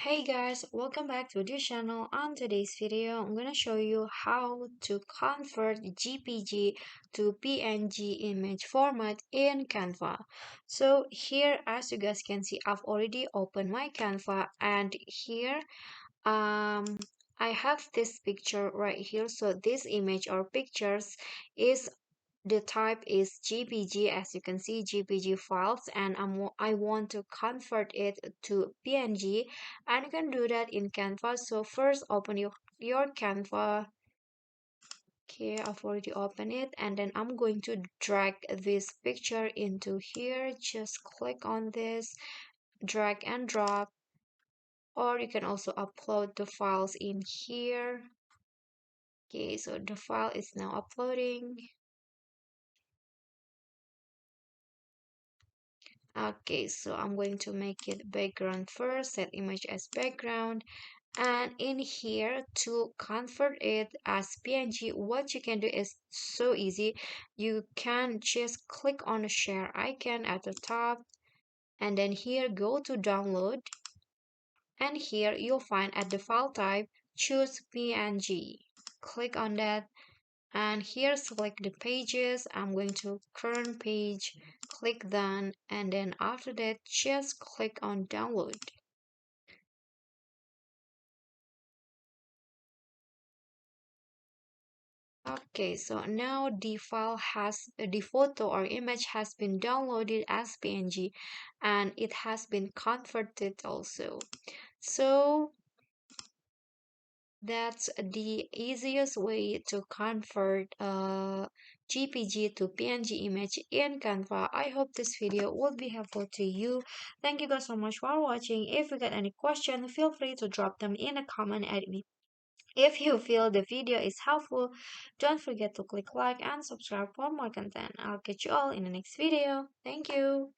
Hey guys, welcome back to this channel. On today's video, I'm gonna show you how to convert JPG to PNG image format in Canva. So here, as you guys can see, I've already opened my Canva, and here um I have this picture right here. So this image or pictures is the type is JPG, as you can see, JPG files, and I want to convert it to PNG, and you can do that in Canva. So first open your Canva. Okay, I've already opened it, and then I'm going to drag this picture into here. Just click on this, drag and drop, or you can also upload the files in here. Okay, so the file is now uploading. Okay, so I'm going to make it background first, set image as background, and in here to convert it as PNG, what you can do is so easy. You can just click on the share icon at the top, and then here go to download, and here you'll find at the file type, choose PNG. Click on that, and here select the pages. I'm going to current page, click done, and then after that just click on download. Okay, so now the photo or image has been downloaded as PNG, and it has been converted also. So that's the easiest way to convert JPG to PNG image in Canva. I hope this video will be helpful to you. Thank you guys so much for watching. If you got any question, feel free to drop them in a comment at me. If you feel the video is helpful, don't forget to click like and subscribe for more content. I'll catch you all in the next video. Thank you.